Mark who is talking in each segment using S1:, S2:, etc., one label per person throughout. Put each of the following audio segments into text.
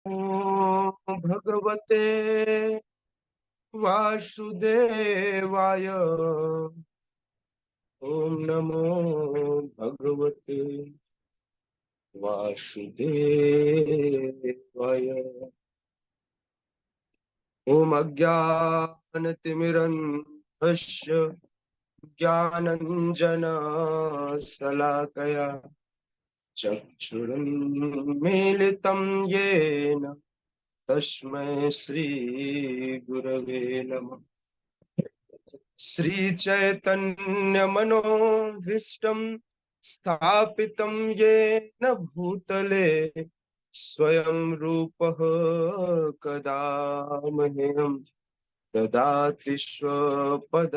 S1: ओम भगवते वासुदेवाय। ओम नमो भगवते वासुदेवाय। ओम अज्ञानतिमिरन्धस्य ज्ञानञ्जनशलाकया चक्षुरुन्मीलितं येन तस्मै श्री गुरवे नमः। श्री चैतन्य मनोभीष्टं स्थापितं येन भूतले स्वयं रूपः कदा मह्यं ददाति स्वपदान्तिकम्।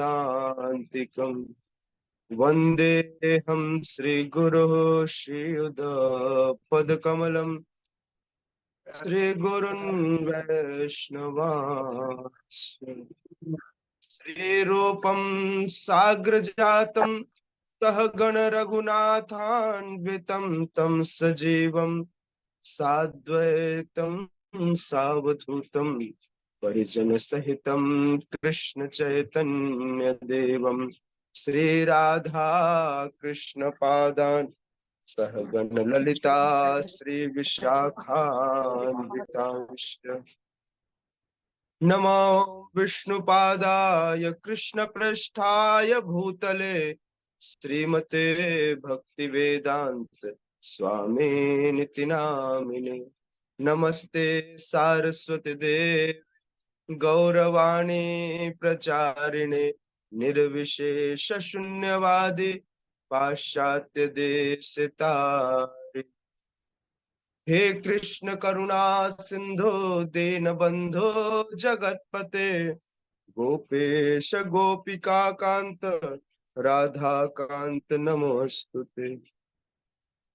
S1: वन्देऽहं श्रीगुरोः श्रीयुतपदकमलं श्रीगुरुन् वैष्णवांश्च। श्रीरूपं साग्रजातं सहगण रघुनाथान्वितं तं सजीवं साद्वैतं सावधूतं परिजन सहितं कृष्ण चैतन्य देवं श्री राधा कृष्ण पादान् सहगण ललिता श्री विशाखान्वितांश्च। नमो विष्णुपादाय कृष्णपृष्ठाय भूतले श्रीमते भक्तिवेदांत स्वामिनिति नामिने। नमस्ते सारस्वती देव गौरवाणी प्रचारिणे निर्विशेष शून्यवादी पाश्चात्य देशतारिणे। हे कृष्ण करुणा सिंधु दीन बंधु जगतपते गोपेश गोपिका कांत राधा कांत नमोस्तुते।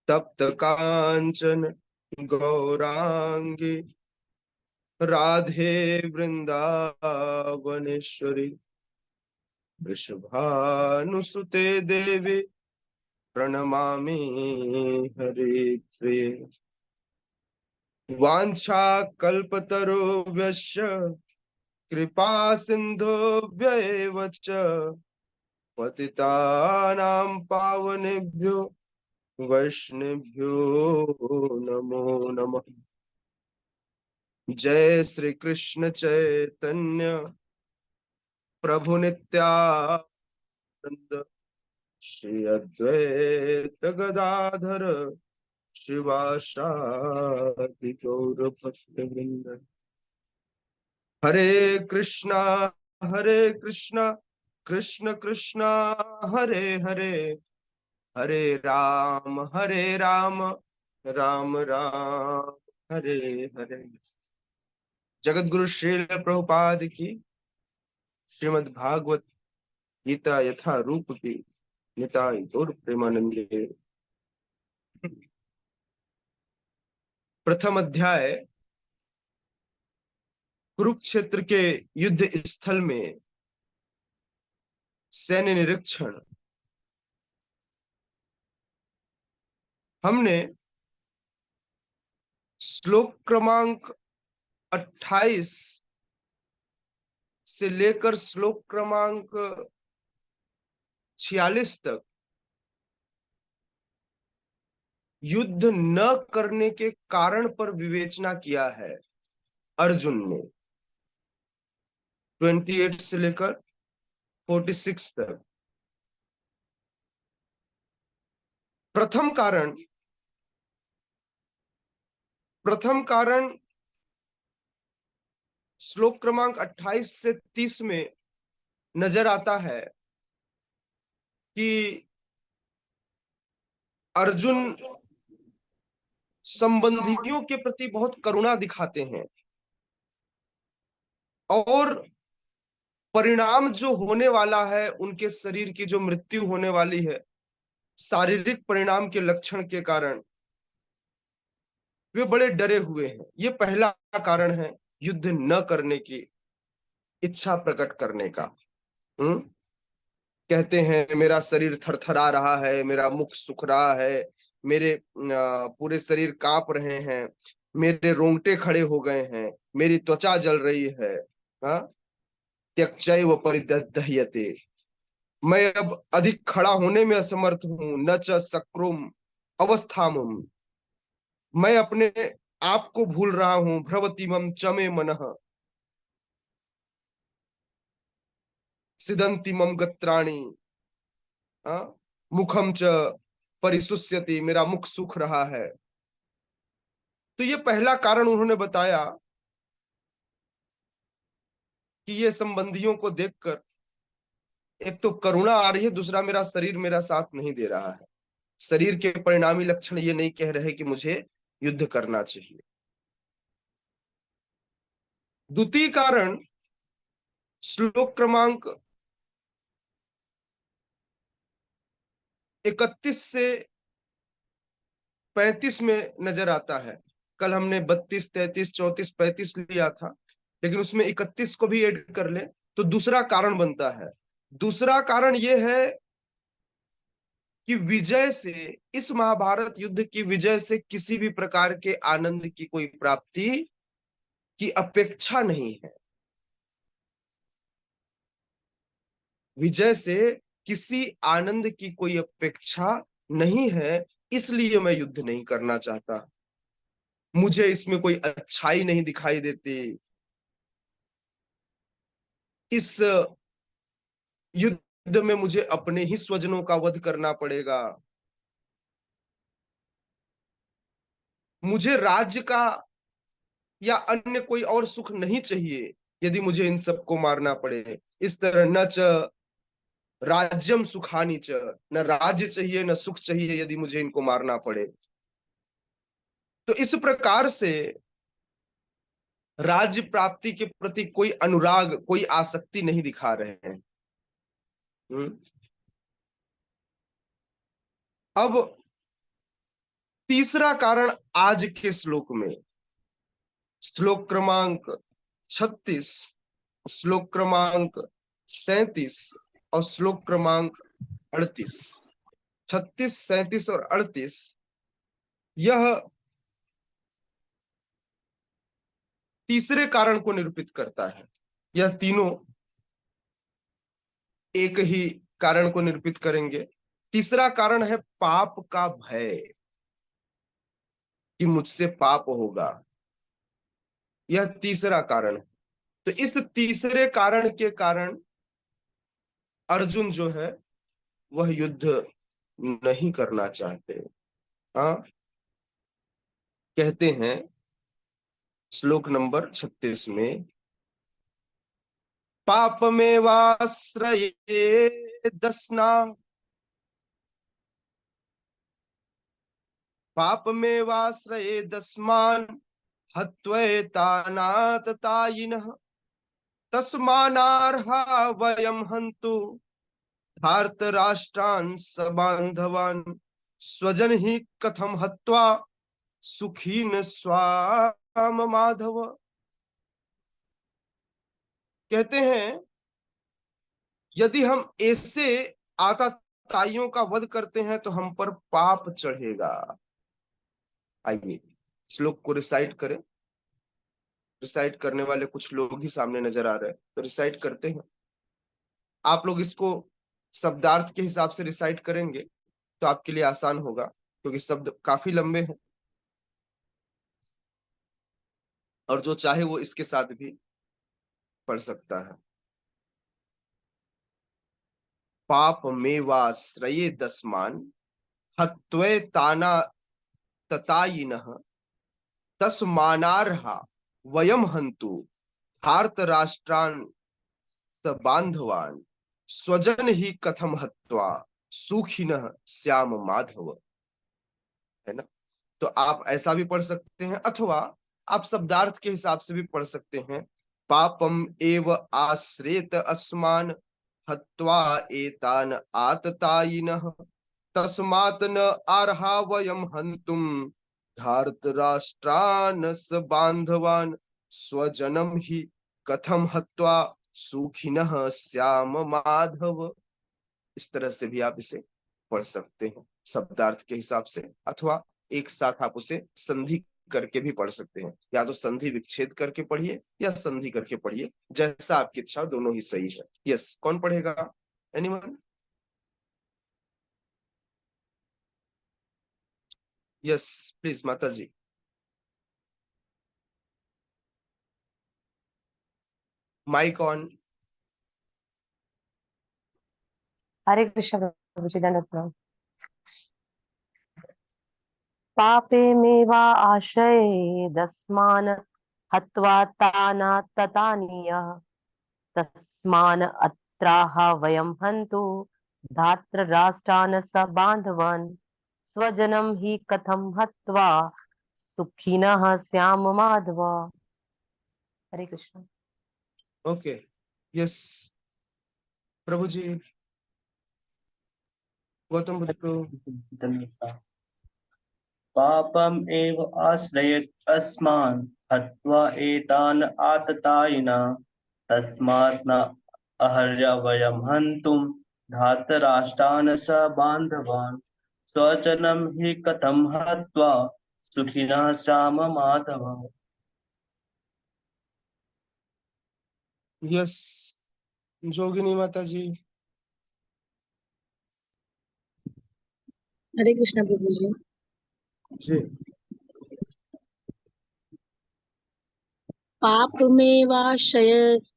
S1: तप्त कांचन गौरांगी राधे वृंदावनेश्वरी वृषभानुसुते देवी प्रणमामि हरिप्रिये। वाञ्छाकल्पतरुभ्यश्च कृपा सिन्धुभ्यैव च पतितानां पावनेभ्यो वैष्णवेभ्यो नमो नमः। जय श्री कृष्ण चैतन्य प्रभु नित्यानंद श्री अद्वैत गदाधर शिवासादि गौर भक्तवृंद। हरे कृष्णा कृष्ण कृष्णा हरे हरे हरे राम राम राम हरे हरे। जगत गुरु श्रील प्रभुपाद की श्रीमद् भागवत गीता यथा रूप की निताई गौर प्रेमानंदे। प्रथम अध्याय कुरुक्षेत्र के युद्ध स्थल में सैन्य निरीक्षण। हमने श्लोक क्रमांक 28 से लेकर श्लोक क्रमांक 46 तक युद्ध न करने के कारण पर विवेचना किया है अर्जुन ने। 28 से लेकर 46 तक प्रथम कारण श्लोक क्रमांक 28 से 30 में नजर आता है कि अर्जुन संबंधियों के प्रति बहुत करुणा दिखाते हैं और परिणाम जो होने वाला है, उनके शरीर की जो मृत्यु होने वाली है शारीरिक परिणाम के लक्षण के कारण वे बड़े डरे हुए हैं। ये पहला कारण है युद्ध न करने की इच्छा प्रकट करने का। कहते हैं मेरा शरीर थरथरा रहा है, मेरा मुख सुख रहा है, मेरे पूरे शरीर कांप रहे हैं, मेरे रोंगटे खड़े हो गए हैं, मेरी त्वचा जल रही है। हाँ, त्यक्चैव परिदह्यते, मैं अब अधिक खड़ा होने में असमर्थ हूं। न च शक्रुम अवस्थामुम, मैं अपने आप को भूल रहा हूं। भ्रवतिमम चमे मनः, सिदंतिमम गत्राणि, हाँ, मुखम च परिशुष्यति, मेरा मुख सूख रहा है। तो ये पहला कारण उन्होंने बताया कि ये संबंधियों को देखकर एक तो करुणा आ रही है, दूसरा मेरा शरीर मेरा साथ नहीं दे रहा है। शरीर के परिणामी लक्षण ये नहीं कह रहे कि मुझे युद्ध करना चाहिए। द्वितीय कारण श्लोक क्रमांक 31 से 35 में नजर आता है। कल हमने 32, 33, 34, 35 लिया था, लेकिन उसमें 31 को भी ऐड कर ले तो दूसरा कारण बनता है। दूसरा कारण यह है कि विजय से, इस महाभारत युद्ध की विजय से किसी भी प्रकार के आनंद की कोई प्राप्ति की अपेक्षा नहीं है। विजय से किसी आनंद की कोई अपेक्षा नहीं है, इसलिए मैं युद्ध नहीं करना चाहता। मुझे इसमें कोई अच्छाई नहीं दिखाई देती। इस युद्ध में मुझे अपने ही स्वजनों का वध करना पड़ेगा। मुझे राज्य का या अन्य कोई और सुख नहीं चाहिए यदि मुझे इन सबको मारना पड़े। इस तरह न च राज्यम सुखानी च, न राज्य चाहिए न सुख चाहिए यदि मुझे इनको मारना पड़े। तो इस प्रकार से राज्य प्राप्ति के प्रति कोई अनुराग, कोई आसक्ति नहीं दिखा रहे हैं। हम्म। अब तीसरा कारण आज के श्लोक में, श्लोक क्रमांक 36, श्लोक क्रमांक 37 और श्लोक क्रमांक 38, 36, 37 और 38, यह तीसरे कारण को निरूपित करता है। यह तीनों एक ही कारण को निरूपित करेंगे। तीसरा कारण है पाप का भय, कि मुझसे पाप होगा। यह तीसरा कारण है। तो इस तीसरे कारण के कारण अर्जुन जो है वह युद्ध नहीं करना चाहते। हाँ, कहते हैं श्लोक नंबर 36 में, पाप में वाश्रये दसना, पाप में वाश्रये दस्मान हत्वैतानाततायिनः, तस्मानार्हा वयम हन्तु धार्तराष्ट्रान् सबान्धवान्, स्वजन ही कथम हत्वा सुखी न स्वाम माधव। कहते हैं यदि हम ऐसे आताताइयों का वध करते हैं तो हम पर पाप चढ़ेगा। आइए श्लोक को रिसाइट करें। रिसाइट करने वाले कुछ लोग ही सामने नजर आ रहे हैं, तो रिसाइट करते हैं। आप लोग इसको शब्दार्थ के हिसाब से रिसाइट करेंगे तो आपके लिए आसान होगा, क्योंकि शब्द काफी लंबे हैं और जो चाहे वो इसके साथ भी पढ़ सकता है। पाप मेवाश्रये दस्मान हत्वे ताना ततायिनः, तस्मानार्हा वयम हन्तु भारत राष्ट्रान सबांधवान, स्वजन ही कथम हत्वा सुखिनः श्याम माधव। है ना? तो आप ऐसा भी पढ़ सकते हैं, अथवा आप शब्दार्थ के हिसाब से भी पढ़ सकते हैं। पापम एव आश्रेत अस्मान हत्वा एतान आततायिनः, तस्मात् न अर्हा वयम हन्तुम धार्त राष्ट्रान स बांधवान, स्वजनम ही कथम हत्वा सुखिनः श्याम माधव। इस तरह से भी आप इसे पढ़ सकते हैं शब्दार्थ के हिसाब से, अथवा एक साथ आप उसे संधि करके भी पढ़ सकते हैं, या तो संधि विच्छेद करके पढ़िए या संधि करके पढ़िए, जैसा आपकी इच्छा, दोनों ही सही है। यस, कौन पढ़ेगा? एनीवन? यस प्लीज माता जी। Mic on.
S2: हरे कृष्ण प्रभु जी, धन्यवाद प्रभु। पापे मेवा आश्रये दस्मान हत्वा ताना ततानीयः तस्मान् अत्राह वयं हन्तु धात्र राष्ट्रान् स बान्धवान् स्वजनं हि कथं हत्वा सुखिनः स्याम माधव। हरे कृष्ण।
S1: ओके, यस प्रभु जी। गौतम बुद्ध प्रभु।
S3: धन्यवाद। पापम एव आश्रयेत् अस्मान् हत्वा एतान् आततायिनः तस्मात् न अहर्य वयं हन्तुं धातराष्ट्रान् स बान्धवान् स्वजनं हि कथं हत्वा सुखिनः स्याम माधव।
S1: यस जोगिनी माता जी।
S4: हरे कृष्ण प्रभु जी।
S1: जी।
S4: पापमेवाश्रय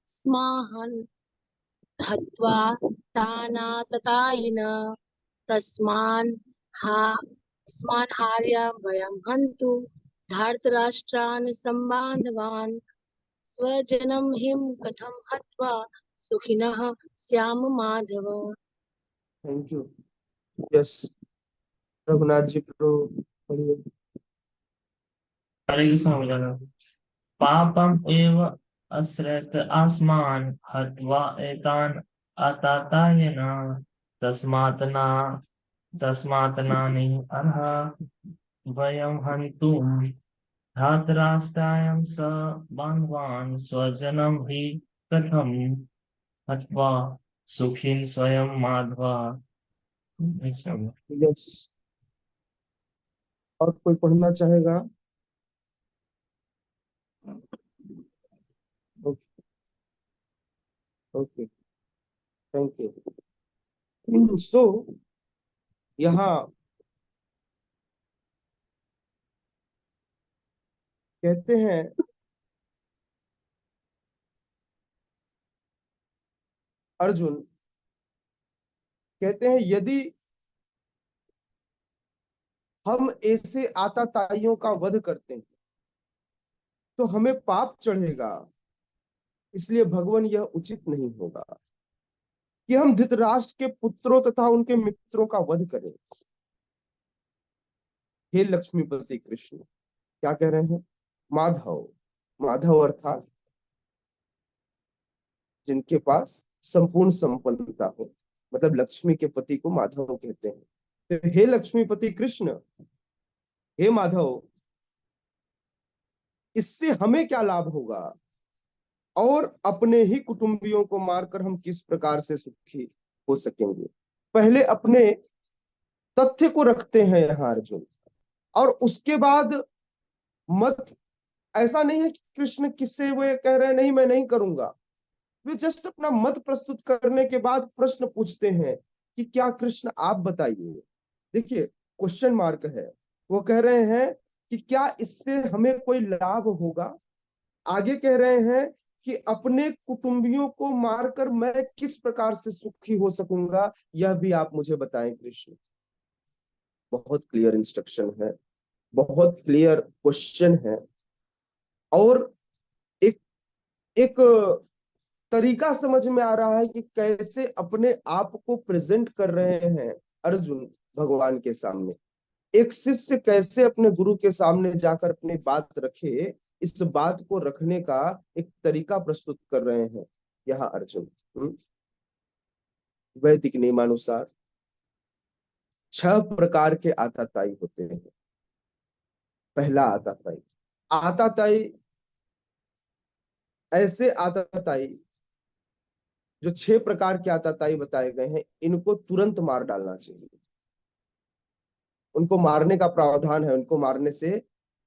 S4: स्माहन् हत्वा तानाततायिन तस्मान् हा स्मान् हार्य वयं हन्तु धार्तराष्ट्रान् सम्बान्धवान् स्वजनं हिं कथं हत्वा सुखिनः स्याम Madhava.
S1: Thank you. Yes Raghunath ji प्रभु पढ़िए।
S3: हरे कृष्ण भगवान। पापम एव आश्रयत् अस्मान् हत्वा एतान् आततायिन तस्मात् नानि अर्ह वयं हन्तुं धातराष्ट्राय स बान्धवान् स्वजनं हि कथं हत्वा सुखिन स्वयं माधव।
S1: यस, और कोई पढ़ना चाहेगा? Okay okay, thank you. So यहाँ कहते हैं अर्जुन, कहते हैं यदि हम ऐसे आताताइयों का वध करते हैं तो हमें पाप चढ़ेगा, इसलिए भगवान यह उचित नहीं होगा कि हम धृतराष्ट्र के पुत्रों तथा उनके मित्रों का वध करें। हे लक्ष्मीपति कृष्ण, क्या कह रहे हैं? माधव, माधव अर्थात जिनके पास संपूर्ण संपन्नता हो, मतलब लक्ष्मी के पति को माधव कहते हैं। तो हे लक्ष्मीपति कृष्ण, हे माधव, इससे हमें क्या लाभ होगा और अपने ही कुटुंबियों को मारकर हम किस प्रकार से सुखी हो सकेंगे? पहले अपने तथ्य को रखते हैं यहाँ अर्जुन, और उसके बाद मत, ऐसा नहीं है कि कृष्ण किससे वो कह रहे हैं नहीं मैं नहीं करूंगा, वे जस्ट अपना मत प्रस्तुत करने के बाद प्रश्न पूछते हैं कि क्या कृष्ण आप बताइए। देखिए क्वेश्चन मार्क है, वो कह रहे हैं कि क्या इससे हमें कोई लाभ होगा। आगे कह रहे हैं कि अपने कुटुंबियों को मारकर मैं किस प्रकार से सुखी हो सकूंगा, यह भी आप मुझे बताएं कृष्ण। बहुत क्लियर इंस्ट्रक्शन है, बहुत क्लियर क्वेश्चन है, और एक एक तरीका समझ में आ रहा है कि कैसे अपने आप को प्रेजेंट कर रहे हैं अर्जुन भगवान के सामने। एक शिष्य कैसे अपने गुरु के सामने जाकर अपनी बात रखे, इस बात को रखने का एक तरीका प्रस्तुत कर रहे हैं यहाँ अर्जुन। वैदिक नियमानुसार 6 प्रकार के आताताई होते हैं। पहला आताताई, आताताई ऐसे आताताई जो 6 प्रकार के आताताई बताए गए हैं, इनको तुरंत मार डालना चाहिए। उनको मारने का प्रावधान है, उनको मारने से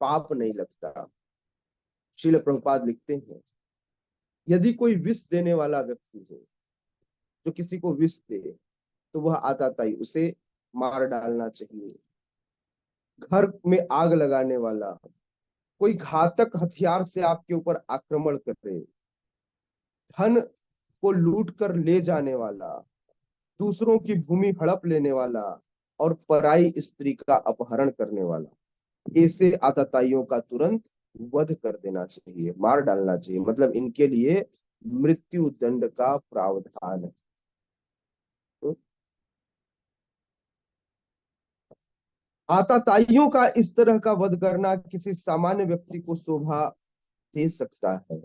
S1: पाप नहीं लगता। श्रील प्रभुपाद लिखते हैं, यदि कोई विष देने वाला व्यक्ति हो, जो किसी को विष दे, तो वह आताताई उसे मार डालना चाहिए। घर में आग लगाने वाला, कोई घातक हथियार से आपके ऊपर आक्रमण करे, धन को लूट कर ले जाने वाला, दूसरों की भूमि हड़प लेने वाला और पराई स्त्री का अपहरण करने वाला, ऐसे आतताइयों का तुरंत वध कर देना चाहिए, मार डालना चाहिए। मतलब इनके लिए मृत्यु दंड का प्रावधान है। तो आतताइयों का इस तरह का वध करना किसी सामान्य व्यक्ति को शोभा दे सकता है,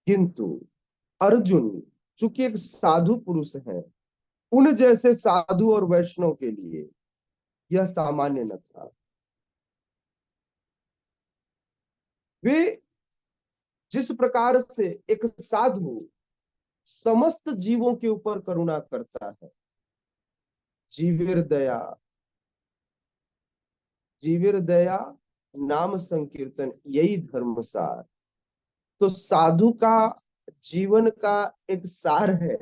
S1: किंतु अर्जुन चूंकि एक साधु पुरुष है, उन जैसे साधु और वैष्णव के लिए यह सामान्य न था। वे जिस प्रकार से एक साधु समस्त जीवों के ऊपर करुणा करता है, जीवेर दया, जीवेर दया नाम संकीर्तन यही धर्म सार। तो साधु का जीवन का एक सार है,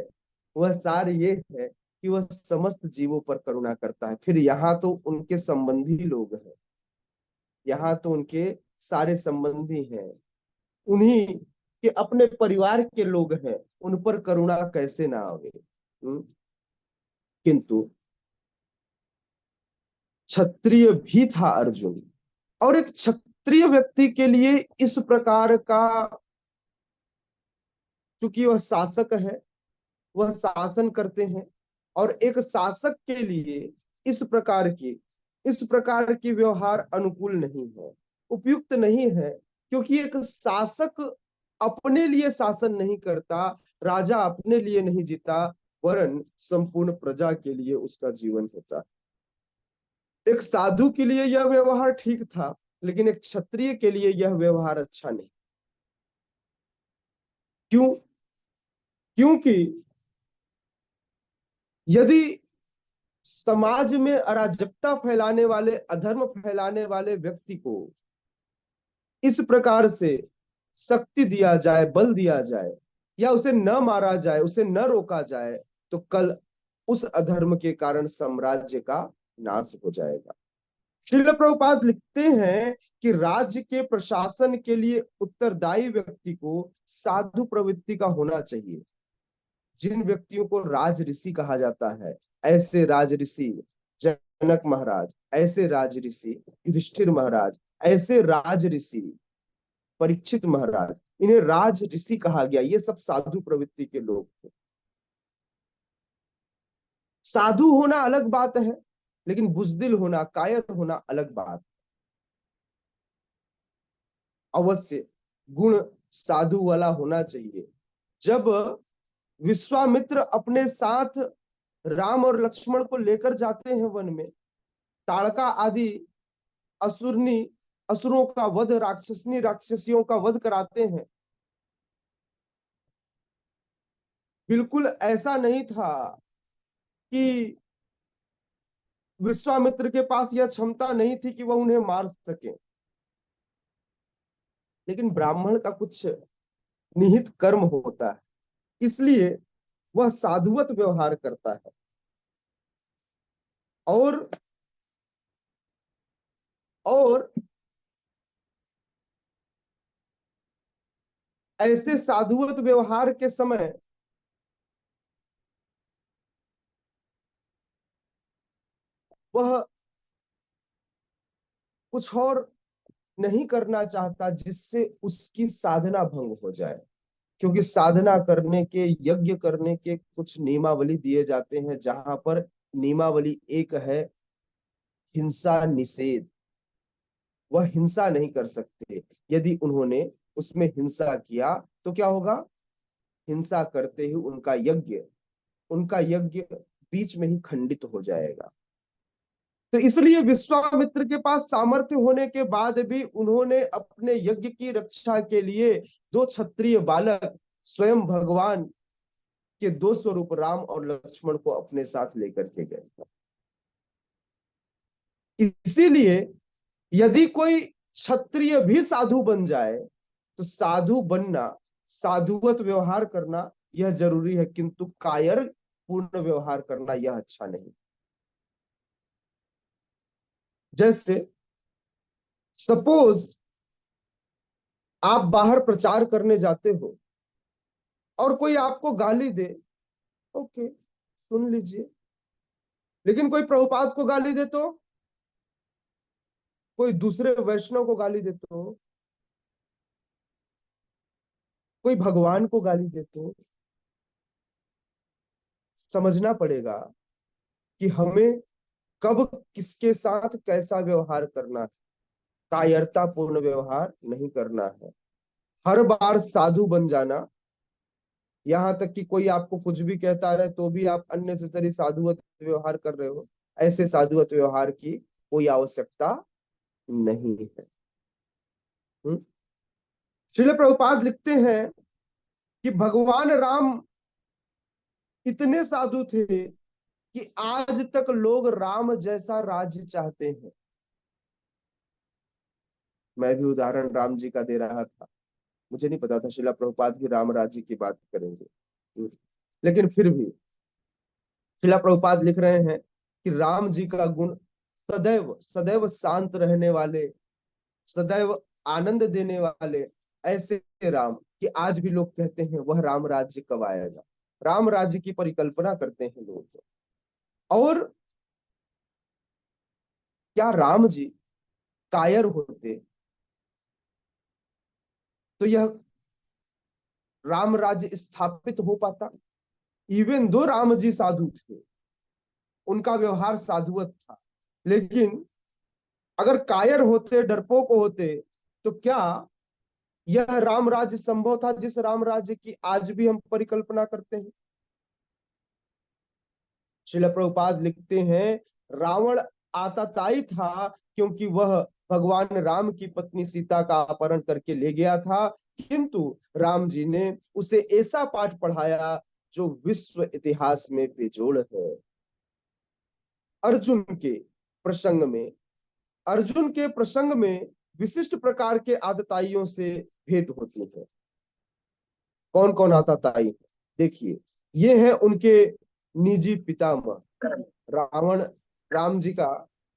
S1: वह सार ये है कि वह समस्त जीवों पर करुणा करता है। फिर यहाँ तो उनके संबंधी लोग हैं, यहाँ तो उनके सारे संबंधी हैं, उन्हीं के अपने परिवार के लोग हैं, उन पर करुणा कैसे ना आवे। किंतु क्षत्रिय भी था अर्जुन, और एक क्षत्रिय व्यक्ति के लिए इस प्रकार का, क्योंकि वह शासक है, वह शासन करते हैं, और एक शासक के लिए इस प्रकार की व्यवहार अनुकूल नहीं है, उपयुक्त नहीं है। क्योंकि एक शासक अपने लिए शासन नहीं करता, राजा अपने लिए नहीं जीता, वरन संपूर्ण प्रजा के लिए उसका जीवन होता। एक साधु के लिए यह व्यवहार ठीक था, लेकिन एक क्षत्रिय के लिए यह व्यवहार अच्छा नहीं। क्यों? क्योंकि यदि समाज में अराजकता फैलाने वाले, अधर्म फैलाने वाले व्यक्ति को इस प्रकार से शक्ति दिया जाए, बल दिया जाए, या उसे न मारा जाए, उसे न रोका जाए, तो कल उस अधर्म के कारण साम्राज्य का नाश हो जाएगा। श्रील प्रभुपाद लिखते हैं कि राज्य के प्रशासन के लिए उत्तरदायी व्यक्ति को साधु प्रवृत्ति का होना चाहिए। जिन व्यक्तियों को राज ऋषि कहा जाता है, ऐसे राज ऋषि जनक महाराज, ऐसे राज ऋषि युधिष्ठिर महाराज, ऐसे राज ऋषि परीक्षित महाराज, इन्हें राज ऋषि कहा गया। ये सब साधु प्रवृत्ति के लोग थे। साधु होना अलग बात है, लेकिन बुजदिल होना, कायर होना अलग बात। अवश्य गुण साधु वाला होना चाहिए। जब विश्वामित्र अपने साथ राम और लक्ष्मण को लेकर जाते हैं वन में, ताड़का आदि असुरों का वध, राक्षसियों का वध कराते हैं, बिल्कुल ऐसा नहीं था कि विश्वामित्र के पास यह क्षमता नहीं थी कि वह उन्हें मार सके, लेकिन ब्राह्मण का कुछ निहित कर्म होता है, इसलिए वह साधुवत व्यवहार करता है। और ऐसे साधुवत व्यवहार के समय वह कुछ और नहीं करना चाहता जिससे उसकी साधना भंग हो जाए। क्योंकि साधना करने के, यज्ञ करने के कुछ नियमावली दिए जाते हैं, जहां पर नियमावली एक है हिंसा निषेध। वह हिंसा नहीं कर सकते। यदि उन्होंने उसमें हिंसा किया तो क्या होगा? हिंसा करते ही उनका यज्ञ बीच में ही खंडित हो जाएगा। तो इसलिए विश्वामित्र के पास सामर्थ्य होने के बाद भी उन्होंने अपने यज्ञ की रक्षा के लिए दो क्षत्रिय बालक, स्वयं भगवान के दो स्वरूप राम और लक्ष्मण को अपने साथ लेकर के गए। इसीलिए यदि कोई क्षत्रिय भी साधु बन जाए तो साधु बनना, साधुवत व्यवहार करना यह जरूरी है, किंतु कायर पूर्ण व्यवहार करना यह अच्छा नहीं। जैसे सपोज आप बाहर प्रचार करने जाते हो और कोई आपको गाली दे, ओके सुन लीजिए, लेकिन कोई प्रभुपाद को गाली दे तो, कोई दूसरे वैष्णव को गाली दे तो, कोई भगवान को गाली दे तो समझना पड़ेगा कि हमें कब किसके साथ कैसा व्यवहार करना है। कायरता पूर्ण व्यवहार नहीं करना है। हर बार साधु बन जाना, यहां तक कि कोई आपको कुछ भी कहता रहे तो भी आप अननेसेसरी साधुवत व्यवहार कर रहे हो, ऐसे साधुवत व्यवहार की कोई आवश्यकता नहीं है। श्रील प्रभुपाद लिखते हैं कि भगवान राम इतने साधु थे कि आज तक लोग राम जैसा राज्य चाहते हैं। मैं भी उदाहरण राम जी का दे रहा था, मुझे नहीं पता था श्रीला प्रभुपाद भी राम राज्य की बात करेंगे, लेकिन फिर भी श्रीला प्रभुपाद लिख रहे हैं कि राम जी का गुण सदैव सदैव शांत रहने वाले, सदैव आनंद देने वाले ऐसे राम कि आज भी लोग कहते हैं वह राम राज्य कब आएगा। राम राज्य की परिकल्पना करते हैं लोग। और क्या राम जी कायर होते तो यह राम राज्य स्थापित हो पाता? इवन दो राम जी साधु थे, उनका व्यवहार साधुवत था, लेकिन अगर कायर होते, डरपोक होते, तो क्या यह राम राज्य संभव था जिस राम राज्य की आज भी हम परिकल्पना करते हैं? श्रील प्रभुपाद लिखते हैं रावण आतताई था क्योंकि वह भगवान राम की पत्नी सीता का अपहरण करके ले गया था, किंतु राम जी ने उसे ऐसा पाठ पढ़ाया जो विश्व इतिहास में बेजोड़ है। अर्जुन के प्रसंग में, अर्जुन के प्रसंग में विशिष्ट प्रकार के आतताइयों से भेंट होती है। कौन कौन आतताई है? देखिए, ये है उनके निजी पितामह। रावण राम जी का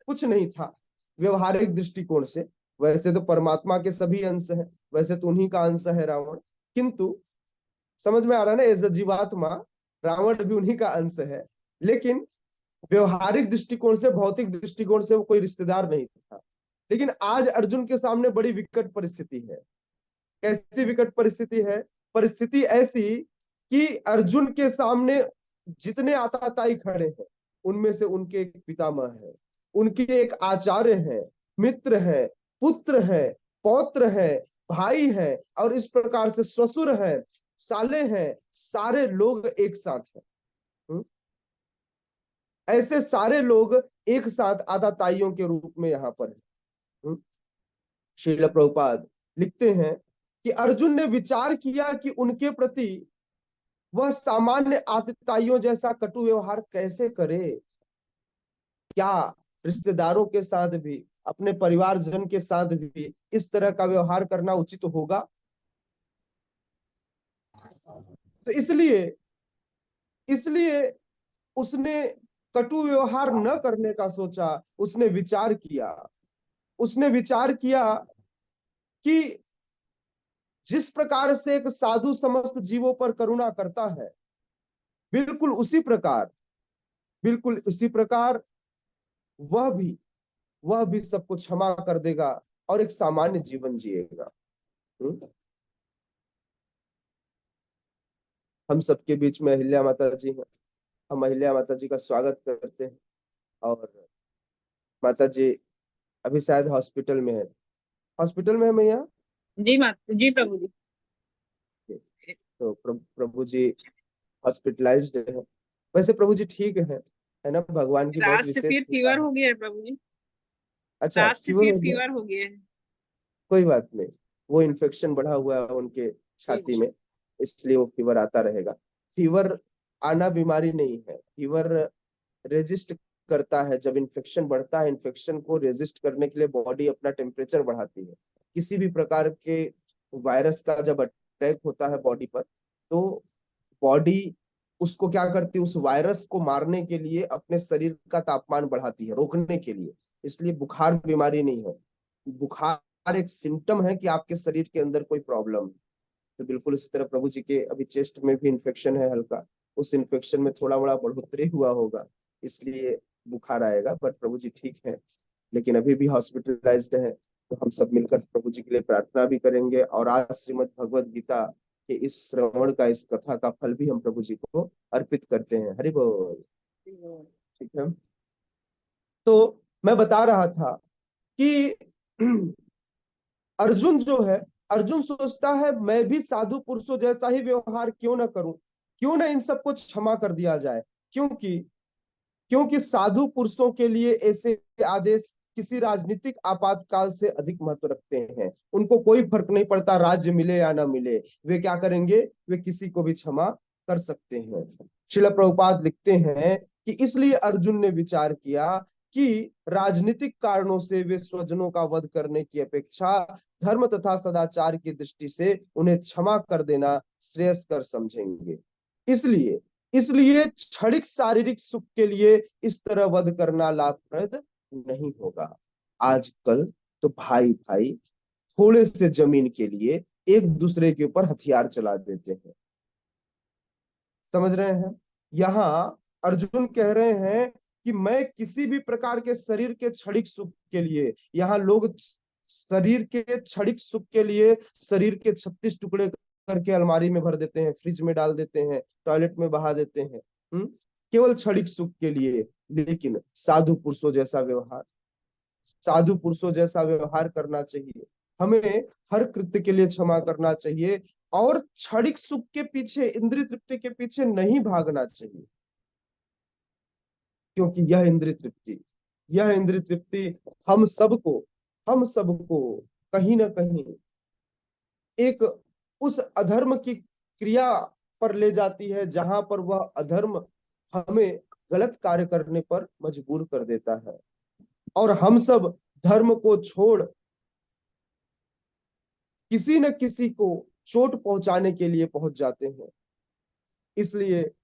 S1: कुछ नहीं था व्यवहारिक दृष्टिकोण से, वैसे तो परमात्मा के सभी अंश हैं, वैसे तो उन्हीं का अंश है रावण, किंतु समझ में आ रहा है ना, एज अ जीवात्मा रावण भी उन्हीं का अंश है, लेकिन व्यवहारिक दृष्टिकोण से, भौतिक दृष्टिकोण से वो कोई रिश्तेदार नहीं था। लेकिन आज अर्जुन के सामने बड़ी विकट परिस्थिति है। कैसी विकट परिस्थिति है? परिस्थिति ऐसी कि अर्जुन के सामने जितने आताताई खड़े हैं उनमें से उनके एक पितामह है, उनके एक आचार्य है, मित्र है, पुत्र है, पौत्र है, भाई है, और इस प्रकार से ससुर है, साले हैं, सारे लोग एक साथ हैं। ऐसे सारे लोग एक साथ आताताइयों के रूप में यहां पर है। श्रील प्रभुपाद लिखते हैं कि अर्जुन ने विचार किया कि उनके प्रति वह सामान्य आतताइयों जैसा कटु व्यवहार कैसे करे। क्या रिश्तेदारों के साथ भी, अपने परिवारजन के साथ भी इस तरह का व्यवहार करना उचित होगा? तो इसलिए इसलिए उसने कटु व्यवहार न करने का सोचा। उसने विचार किया, उसने विचार किया कि जिस प्रकार से एक साधु समस्त जीवों पर करुणा करता है, बिल्कुल उसी प्रकार, बिल्कुल उसी प्रकार वह भी सबको क्षमा कर देगा और एक सामान्य जीवन जिएगा। हम सबके बीच में अहिल्या माता जी हैं। हम अहिल्या माता जी का स्वागत करते हैं। और माता जी अभी शायद हॉस्पिटल में है। हॉस्पिटल में है मैया?
S5: जी प्रभु जी।
S1: तो प्रभु जी हॉस्पिटलाइज्ड है। वैसे प्रभु जी ठीक है ना? भगवान की बहुत
S5: रात से
S1: विशेष
S5: फिर
S1: कृपा
S5: फीवर
S1: है।
S5: हो गया है प्रभु जी।
S1: अच्छा,
S5: रात से
S1: फीवर
S5: फिर
S1: हो गया?
S5: फीवर हो गया है।
S1: कोई बात नहीं, वो इन्फेक्शन बढ़ा हुआ है उनके
S5: जी
S1: छाती
S5: जी।
S1: में, इसलिए वो फीवर आता रहेगा। फीवर आना बीमारी नहीं है, फीवर रेजिस्ट करता है। जब इन्फेक्शन बढ़ता है, इन्फेक्शन को रेजिस्ट करने के लिए बॉडी अपना टेम्परेचर बढ़ाती है। किसी भी प्रकार के वायरस का जब अटैक होता है बॉडी पर, तो बॉडी उसको क्या करती है, उस वायरस को मारने के लिए अपने शरीर का तापमान बढ़ाती है, रोकने के लिए। इसलिए बुखार बीमारी नहीं है, बुखार एक सिम्टम है कि आपके शरीर के अंदर कोई प्रॉब्लम है। तो बिल्कुल इसी तरह प्रभु जी के अभी चेस्ट में भी इन्फेक्शन है हल्का, उस इन्फेक्शन में थोड़ा बड़ा बढ़ोतरी हुआ होगा, इसलिए बुखार आएगा। बट प्रभु जी ठीक है, लेकिन अभी भी हॉस्पिटलाइज्ड है। तो हम सब मिलकर प्रभु जी के लिए प्रार्थना भी करेंगे, और आज श्रीमद् भगवद गीता के इस श्रवण का, इस कथा का फल भी हम प्रभु जी को अर्पित करते हैं। हरि बोल। ठीक है, तो मैं बता रहा था कि अर्जुन जो है, अर्जुन सोचता है मैं भी साधु पुरुषों जैसा ही व्यवहार क्यों ना करूं, क्यों ना इन सबको क्षमा कर दिया जाए। क्योंकि क्योंकि साधु पुरुषों के लिए ऐसे आदेश किसी राजनीतिक आपातकाल से अधिक महत्व रखते हैं। उनको कोई फर्क नहीं पड़ता राज्य मिले या ना मिले, वे क्या करेंगे, वे किसी को भी क्षमा कर सकते हैं। श्रील प्रभुपाद लिखते हैं कि इसलिए अर्जुन ने विचार किया कि राजनीतिक कारणों से वे स्वजनों का वध करने की अपेक्षा धर्म तथा सदाचार की दृष्टि से उन्हें क्षमा कर देना श्रेयस्कर समझेंगे। इसलिए इसलिए क्षणिक शारीरिक सुख के लिए इस तरह वध करना लाभप्रद नहीं होगा। आजकल तो भाई भाई थोड़े से जमीन के लिए एक दूसरे के ऊपर हथियार चला देते हैं। समझ रहे हैं? यहाँ अर्जुन कह रहे हैं कि मैं किसी भी प्रकार के शरीर के क्षणिक सुख के लिए, यहाँ लोग शरीर के क्षणिक सुख के लिए शरीर के 36 टुकड़े करके अलमारी में भर देते हैं, फ्रिज में डाल देते हैं, टॉयलेट में बहा देते हैं, केवल क्षणिक सुख के लिए। लेकिन साधु पुरुषों जैसा व्यवहार, साधु पुरुषों जैसा व्यवहार करना चाहिए। हमें हर कृत्य के लिए क्षमा करना चाहिए, और क्षणिक सुख के पीछे, इंद्रिय तृप्ति के पीछे नहीं भागना चाहिए। क्योंकि यह इंद्रिय तृप्ति हम सबको कहीं ना कहीं एक उस अधर्म की क्रिया पर ले जाती है, जहां पर वह अधर्म हमें गलत कार्य करने पर मजबूर कर देता है, और हम सब धर्म को छोड़ किसी न किसी को चोट पहुंचाने के लिए पहुंच जाते हैं। इसलिए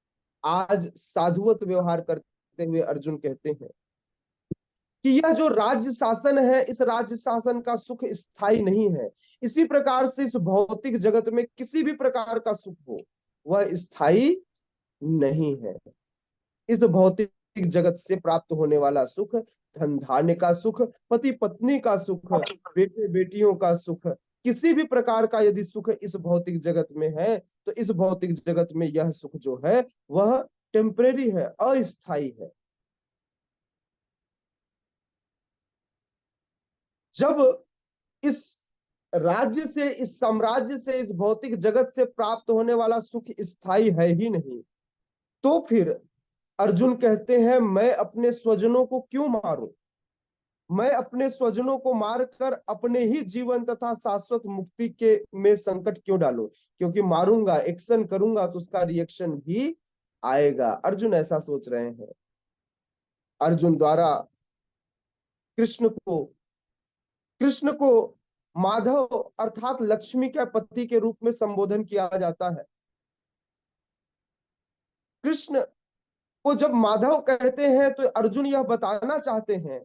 S1: आज साधुवत व्यवहार करते हुए अर्जुन कहते हैं कि यह जो राज्य शासन है, इस राज्य शासन का सुख स्थायी नहीं है। इसी प्रकार से इस भौतिक जगत में किसी भी प्रकार का सुख हो, वह स्थायी नहीं है। इस भौतिक जगत से प्राप्त होने वाला सुख, धन धान्य का सुख, पति पत्नी का सुख, बेटे बेटियों का सुख, किसी भी प्रकार का यदि सुख इस भौतिक जगत में है, तो इस भौतिक जगत में यह सुख जो है वह टेम्परेरी है, अस्थायी है। जब इस राज्य से, इस साम्राज्य से, इस भौतिक जगत से प्राप्त होने वाला सुख स्थायी है ही नहीं, तो फिर अर्जुन कहते हैं मैं अपने स्वजनों को क्यों मारूं, मैं अपने स्वजनों को मारकर अपने ही जीवन तथा शाश्वत मुक्ति के में संकट क्यों डालूं। क्योंकि मारूंगा, एक्शन करूंगा, तो उसका रिएक्शन भी आएगा। अर्जुन ऐसा सोच रहे हैं। अर्जुन द्वारा कृष्ण को माधव अर्थात लक्ष्मी के पति के रूप में संबोधन किया जाता है। कृष्ण को जब माधव कहते हैं, तो अर्जुन यह बताना चाहते हैं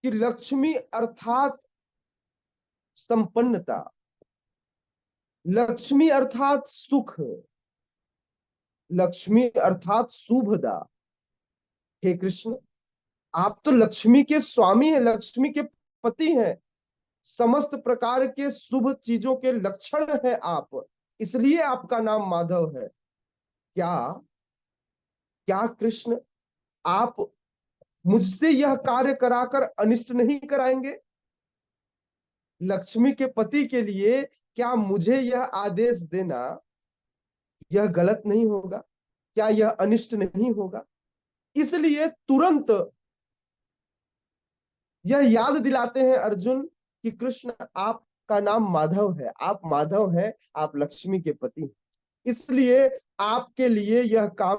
S1: कि लक्ष्मी अर्थात संपन्नता, लक्ष्मी अर्थात सुख, लक्ष्मी अर्थात शुभदा। हे कृष्ण, आप तो लक्ष्मी के स्वामी हैं, लक्ष्मी के पति हैं, समस्त प्रकार के शुभ चीजों के लक्षण है आप, इसलिए आपका नाम माधव है। क्या क्या कृष्ण, आप मुझसे यह कार्य कराकर अनिष्ट नहीं कराएंगे? लक्ष्मी के पति के लिए क्या मुझे यह आदेश देना यह गलत नहीं होगा? क्या यह अनिष्ट नहीं होगा? इसलिए तुरंत यह याद दिलाते हैं अर्जुन कि कृष्ण, आपका नाम माधव है, आप माधव हैं, आप लक्ष्मी के पति हैं, इसलिए आपके लिए यह काम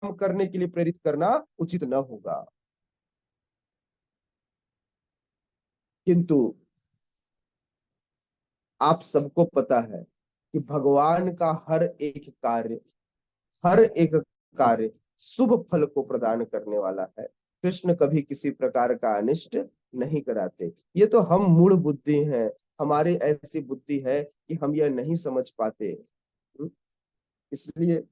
S1: करने के लिए प्रेरित करना उचित न होगा। किंतु आप सबको पता है कि भगवान का हर एक कार्य शुभ फल को प्रदान करने वाला है। कृष्ण कभी किसी प्रकार का अनिष्ट नहीं कराते। ये तो हम मूढ़ बुद्धि हैं, हमारी ऐसी बुद्धि है कि हम यह नहीं समझ पाते। इसलिए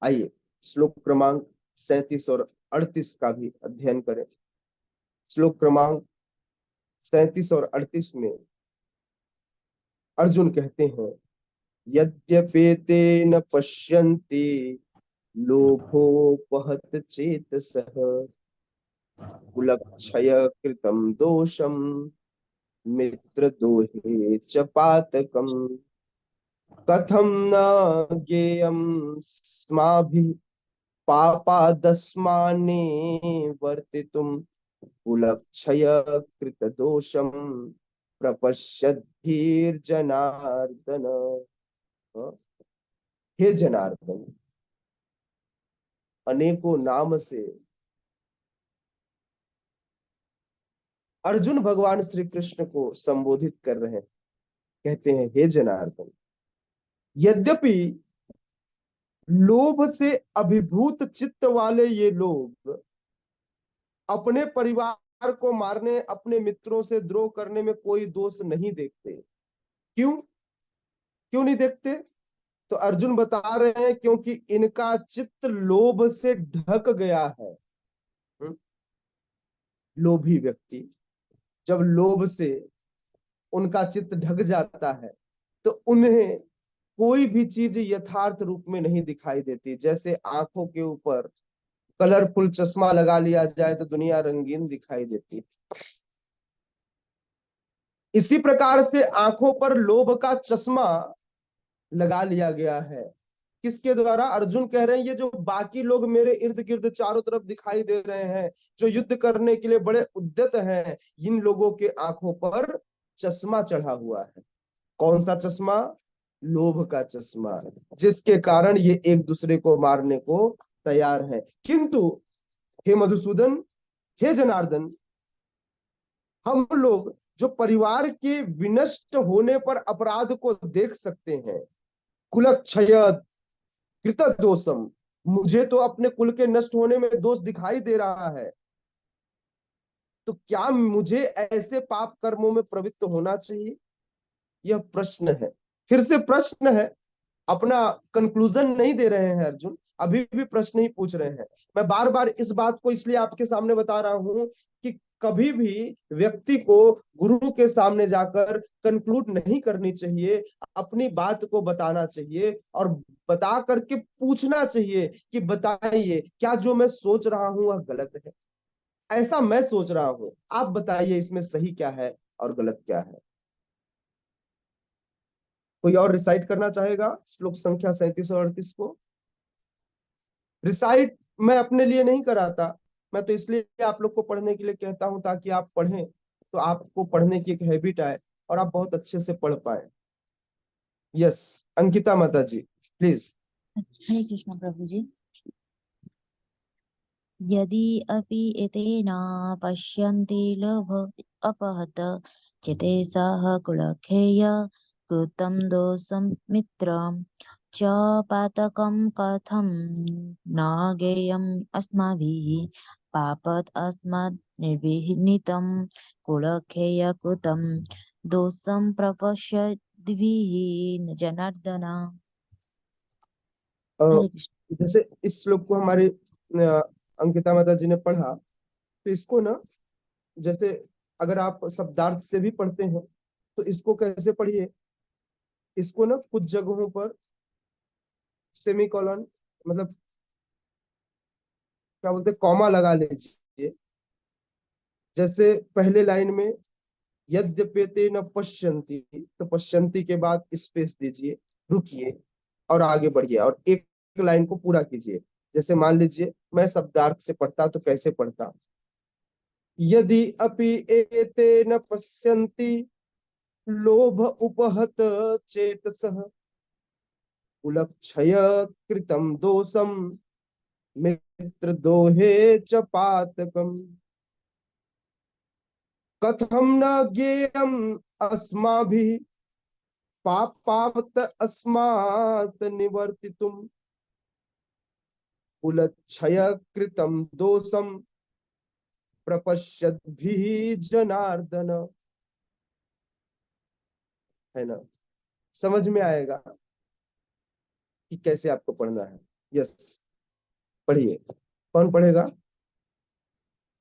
S1: आइए श्लोक क्रमांक 37 और 38 का भी अध्ययन करें। श्लोक क्रमांक 37 और 38 में अर्जुन कहते हैं, यद्यपेते न पश्यन्ति लोभोपहत चेतसः कुलक्षय कृतं दोषम मित्रद्रोहे च पातकम् कथं न ज्ञेयं स्माभिः पापादस्मान्ने वर्तितुं कुलक्षय कृतदोषं प्रपश्यद्भिर्जनार्दन। हे जनार्दन, अनेकों नाम से अर्जुन भगवान श्री कृष्ण को संबोधित कर रहे हैं। कहते हैं, हे जनार्दन, यद्यपि लोभ से अभिभूत चित्त वाले ये लोग अपने परिवार को मारने, अपने मित्रों से द्रोह करने में कोई दोष नहीं देखते। क्यों क्यों नहीं देखते? तो अर्जुन बता रहे हैं, क्योंकि इनका चित्त लोभ से ढक गया है। लोभी व्यक्ति जब लोभ से उनका चित्त ढक जाता है तो उन्हें कोई भी चीज यथार्थ रूप में नहीं दिखाई देती। जैसे आंखों के ऊपर कलरफुल चश्मा लगा लिया जाए तो दुनिया रंगीन दिखाई देती। इसी प्रकार से आंखों पर लोभ का चश्मा लगा लिया गया है। किसके द्वारा? अर्जुन कह रहे हैं, ये जो बाकी लोग मेरे इर्द गिर्द चारों तरफ दिखाई दे रहे हैं, जो युद्ध करने के लिए बड़े उद्यत हैं, इन लोगों के आंखों पर चश्मा चढ़ा हुआ है। कौन सा चश्मा? लोभ का चश्मा, जिसके कारण ये एक दूसरे को मारने को तैयार है। किंतु हे मधुसूदन, हे जनार्दन, हम लोग जो परिवार के विनष्ट होने पर अपराध को देख सकते हैं, कुलक्षय कृत दोषम, मुझे तो अपने कुल के नष्ट होने में दोष दिखाई दे रहा है, तो क्या मुझे ऐसे पाप कर्मों में प्रवृत्त होना चाहिए? यह प्रश्न है। फिर से प्रश्न है, अपना कंक्लूजन नहीं दे रहे हैं अर्जुन, अभी भी प्रश्न ही पूछ रहे हैं। मैं बार बार इस बात को इसलिए आपके सामने बता रहा हूं कि कभी भी व्यक्ति को गुरु के सामने जाकर कंक्लूड नहीं करनी चाहिए, अपनी बात को बताना चाहिए और बता करके पूछना चाहिए कि बताइए, क्या जो मैं सोच रहा हूं वह गलत है? ऐसा मैं सोच रहा हूं, आप बताइए इसमें सही क्या है और गलत क्या है। कोई और रिसाइट करना चाहेगा श्लोक संख्या 37 और 38 को? रिसाइट मैं अपने लिए नहीं कराता, मैं तो इसलिए आप लोग को पढ़ने के लिए कहता हूं ताकि आप पढ़ें, तो आपको पढ़ने की एक हैबिट आए और आप बहुत अच्छे से पढ़ पाए। यस, अंकिता माता जी प्लीज।
S6: हरे कृष्ण प्रभु जी। यदि अपि एतेन पश्यन्ति लोभ अपहत चिते सह कुलक्षय कृतं दोषं मित्रं च पातकं कथं न ज्ञेयम् अस्माभिः पापत् अस्मात् निर्विहितं कुलक्षय कृतं दोषं प्रपश्यद्भिः जनार्दन। हरे कृष्ण।
S1: जैसे इस श्लोक को हमारे अंकिता माता जी ने पढ़ा, तो इसको ना, जैसे अगर आप शब्दार्थ से भी पढ़ते हैं तो इसको कैसे पढ़िए, इसको ना कुछ जगहों पर सेमीकोलन, मतलब क्या बोलते, कॉमा लगा लीजिए। जैसे पहले लाइन में यद्यपेते न पश्यन्ति, तो पश्यन्ति के बाद स्पेस दीजिए, रुकिए और आगे बढ़िए और एक लाइन को पूरा कीजिए। जैसे मान लीजिए मैं शब्दार्थ से पढ़ता तो कैसे पढ़ता? यदि अपि एते न पश्यन्ति लोभ उपहत चेतसः कुलक्षय कृतं दोषम मित्र दोहे च पातकम कथम न ज्ञेयम अस्माभिः पापावत अस्मात् निवर्तितुम कुलक्षय कृतं दोषम प्रपश्यद्भिः जनार्दन। है ना? समझ में आएगा कि कैसे आपको पढ़ना है। यस, पढ़िए। कौन पढ़ेगा?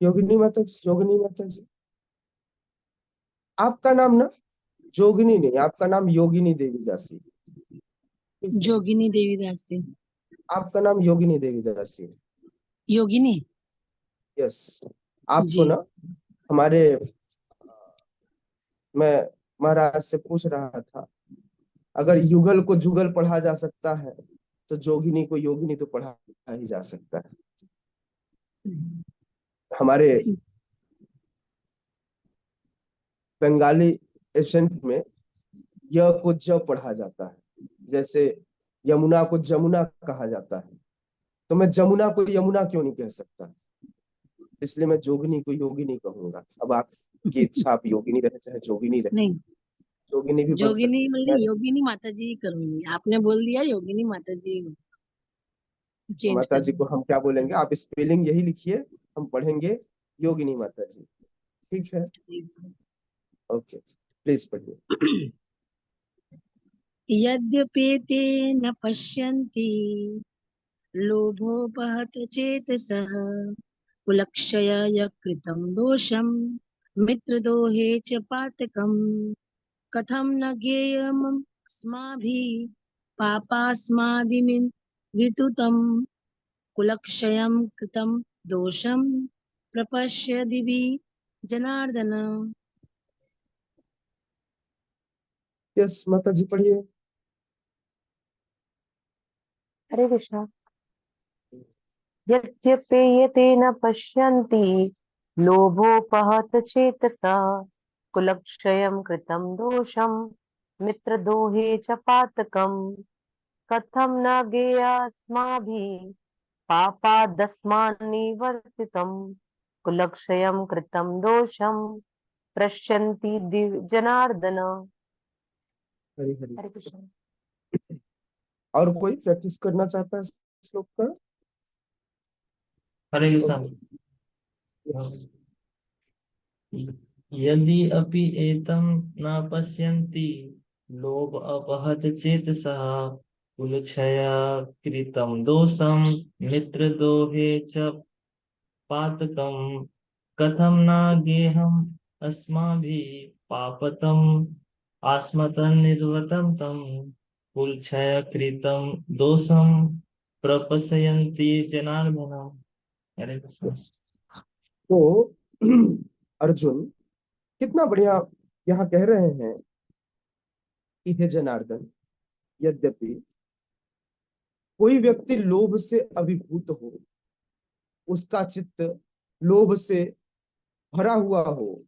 S1: योगिनी माता जी। योगिनी माता जी, आपका नाम ना जोगिनी नहीं, आपका नाम योगिनी देवी दासी।
S4: जोगिनी देवीदास से।
S1: आपका नाम योगिनी देवी दासी।
S4: योगिनी।
S1: यस, आपको
S4: जी।
S1: ना हमारे, मैं महाराज से पूछ रहा था, अगर युगल को जुगल पढ़ा जा सकता है तो जोगिनी को योगिनी तो पढ़ा ही जा सकता है। हमारे बंगाली एसेंट में य को ज पढ़ा जाता है, जैसे यमुना को जमुना कहा जाता है, तो मैं जमुना को यमुना क्यों नहीं कह सकता? इसलिए मैं जोगिनी को योगिनी कहूंगा। अब आपकी इच्छा, आप योगिनी रहे चाहे जोगिनी रहे,
S4: नहीं,
S1: जोगिनी भी बन
S4: जोगिनी
S1: सकती
S4: मतलब
S1: है।
S4: योगिनी माता जी करूंगी। आपने बोल दिया योगिनी माता जी, चेंज
S1: माता
S4: कर
S1: जी को हम क्या बोलेंगे? आप स्पेलिंग यही लिखिए, हम पढ़ेंगे योगिनी माता जी। ठीक है, ओके, प्लीज पढ़िए।
S4: यद्यपेते न पश्यन्ति लोभोपहत चेतसः कुलक्षय कृतं दोषं मित्रदोहे च पातकम् कथं न ज्ञेयमस्माभिः पापास्मादिमिन् वितुतं कुलक्षयं कृतं दोषं प्रपश्य दिवि जनार्दन।
S1: यस माता जी, पढ़िए।
S2: हरे कृष्णा। यद्यपेयते न पश्यन्ति लोभोपहत चेतसा कुलक्षयं कृतं दोषं मित्रदोहे च पातकम् कथं न ज्ञेयास्माभिः पापादस्मान्निवर्तितं कुलक्षयं कृतं दोषं पश्यन्ति जनार्दन।
S1: हरी हरी।
S2: हरे कृष्ण।
S1: और कोई प्रैक्टिस करना चाहता है इस श्लोक का?
S3: हरे कृष्ण।
S1: यस।
S3: यदि अपि एतं न पश्यन्ति लोभ अपहत चेतसः कुलक्षय कृतं दोषं मित्रदोहे च पातकं कथं न गेहम् अस्माभिः पापतम् आस्मतन्निर्वतं तं कुलक्षय कृतं दोषं प्रपश्यन्ति जनार्दन। हरे कृष्ण।
S1: यस। तो अर्जुन कितना बढ़िया यहाँ कह रहे हैं कि हे जनार्दन, यद्यपि कोई व्यक्ति लोभ से अभिभूत हो, उसका चित्त लोभ से भरा हुआ हो,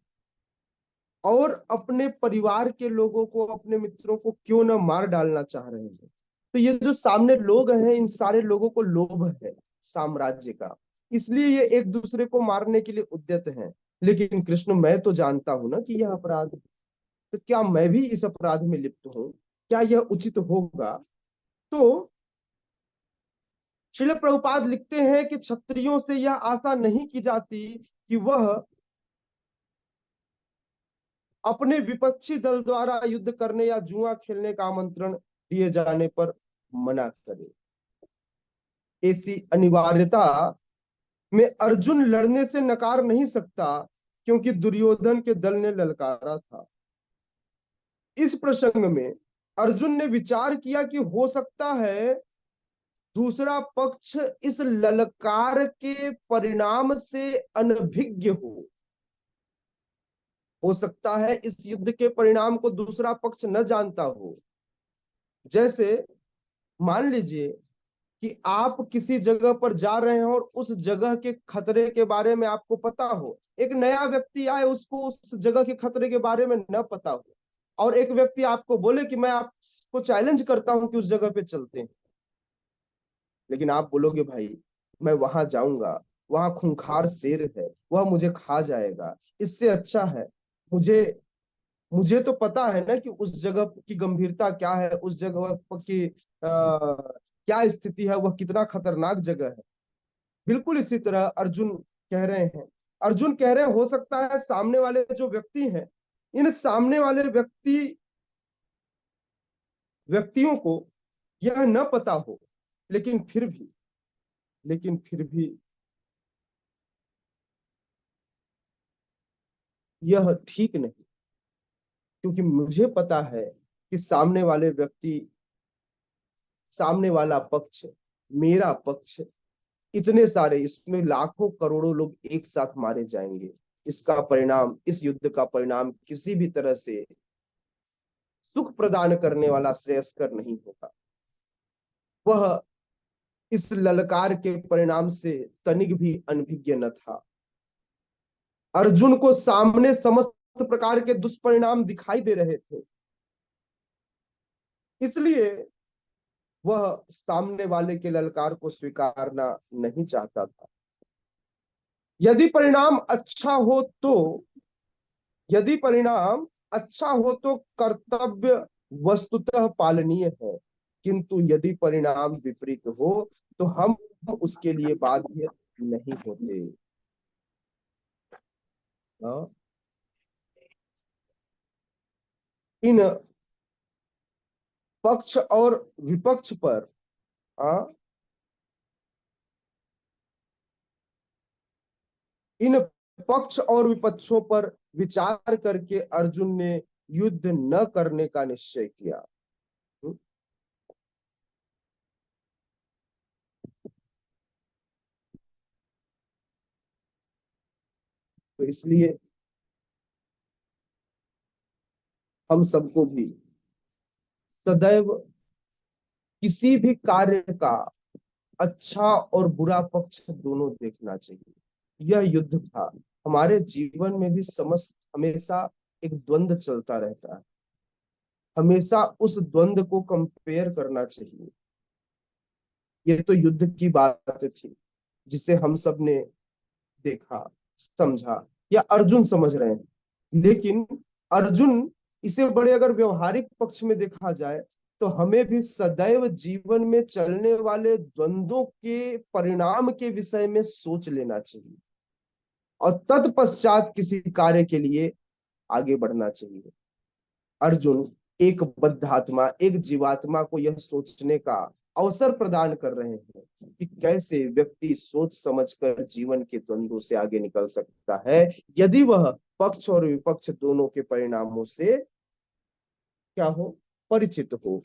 S1: और अपने परिवार के लोगों को, अपने मित्रों को क्यों न मार डालना चाह रहे हैं, तो ये जो सामने लोग हैं, इन सारे लोगों को लोभ है साम्राज्य का, इसलिए ये एक दूसरे को मारने के लिए उद्यत हैं। लेकिन कृष्ण, मैं तो जानता हूं ना कि यह अपराध, तो क्या मैं भी इस अपराध में लिप्त हूं? क्या यह उचित होगा? तो श्रील प्रभुपाद लिखते हैं कि क्षत्रियों से यह आशा नहीं की जाती कि वह अपने विपक्षी दल द्वारा युद्ध करने या जुआ खेलने का आमंत्रण दिए जाने पर मना करे। ऐसी अनिवार्यता में अर्जुन लड़ने से नकार नहीं सकता, क्योंकि दुर्योधन के दल ने ललकारा था। इस प्रसंग में अर्जुन ने विचार किया कि हो सकता है दूसरा पक्ष इस ललकार के परिणाम से अनभिज्ञ हो सकता है इस युद्ध के परिणाम को दूसरा पक्ष न जानता हो। जैसे मान लीजिए कि आप किसी जगह पर जा रहे हैं और उस जगह के खतरे के बारे में आपको पता हो, एक नया व्यक्ति आए, उसको उस जगह के खतरे के बारे में न पता हो, और एक व्यक्ति आपको बोले कि मैं आपको चैलेंज करता हूं कि उस जगह पे चलते हैं, लेकिन आप बोलोगे भाई मैं वहां जाऊंगा, वहां खूंखार शेर है, वह मुझे खा जाएगा, इससे अच्छा है मुझे मुझे तो पता है ना कि उस जगह की गंभीरता क्या है, उस जगह की क्या स्थिति है, वह कितना खतरनाक जगह है। बिल्कुल इसी तरह अर्जुन कह रहे हैं। अर्जुन कह रहे हैं हो सकता है सामने वाले जो व्यक्ति हैं, इन सामने वाले व्यक्तियों को यह न पता हो, लेकिन फिर भी यह ठीक नहीं, क्योंकि मुझे पता है कि सामने वाला पक्ष, मेरा पक्ष, इतने सारे, इसमें लाखों करोड़ों लोग एक साथ मारे जाएंगे, इसका परिणाम, इस युद्ध का परिणाम किसी भी तरह से सुख प्रदान करने वाला, श्रेयस्कर नहीं होगा। वह इस ललकार के परिणाम से तनिक भी अनभिज्ञ न था। अर्जुन को सामने समस्त प्रकार के दुष्परिणाम दिखाई दे रहे थे, इसलिए वह सामने वाले के ललकार को स्वीकारना नहीं चाहता था। यदि परिणाम अच्छा हो तो कर्तव्य वस्तुतः पालनीय है, किंतु यदि परिणाम विपरीत हो तो हम उसके लिए बाध्य नहीं होते। इन पक्ष और विपक्ष पर इन पक्ष और विपक्षों पर विचार करके अर्जुन ने युद्ध न करने का निश्चय किया। तो इसलिए हम सबको भी सदैव किसी भी कार्य का अच्छा और बुरा पक्ष दोनों देखना चाहिए। यह युद्ध था, हमारे जीवन में भी हमेशा एक द्वंद्व चलता रहता है, हमेशा उस द्वंद्व को कंपेयर करना चाहिए। ये तो युद्ध की बात थी जिसे हम सब ने देखा, समझा, या अर्जुन समझ रहे हैं, लेकिन अर्जुन, इसे बड़े अगर व्यवहारिक पक्ष में देखा जाए तो हमें भी सदैव जीवन में चलने वाले द्वंद्वों के परिणाम के विषय में सोच लेना चाहिए और तत्पश्चात किसी कार्य के लिए आगे बढ़ना चाहिए। अर्जुन एक बद्धात्मा, एक जीवात्मा को यह सोचने का अवसर प्रदान कर रहे हैं कि कैसे व्यक्ति सोच समझकर जीवन के द्वंद्वों से आगे निकल सकता है, यदि वह पक्ष और विपक्ष दोनों के परिणामों से क्या हो, परिचित हो।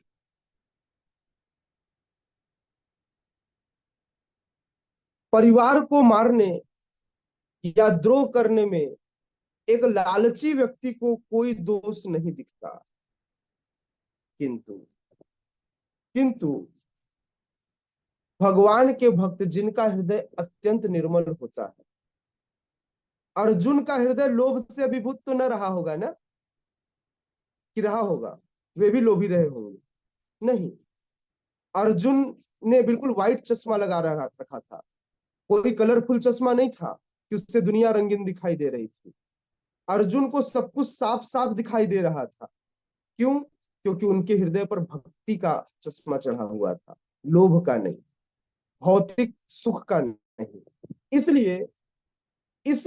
S1: परिवार को मारने या द्रोह करने में एक लालची व्यक्ति को कोई दोष नहीं दिखता, किंतु भगवान के भक्त जिनका हृदय अत्यंत निर्मल होता है, अर्जुन का हृदय लोभ से अभिभूत तो न रहा होगा ना, कि रहा होगा? वे भी लोभी रहे होंगे? नहीं, अर्जुन ने बिल्कुल व्हाइट चश्मा लगा रखा था, कोई कलरफुल चश्मा नहीं था कि उससे दुनिया रंगीन दिखाई दे रही थी। अर्जुन को सब कुछ साफ साफ दिखाई दे रहा था। क्यों? क्योंकि उनके हृदय पर भक्ति का चश्मा चढ़ा हुआ था, लोभ का नहीं, भौतिक सुख का नहीं। इसलिए इस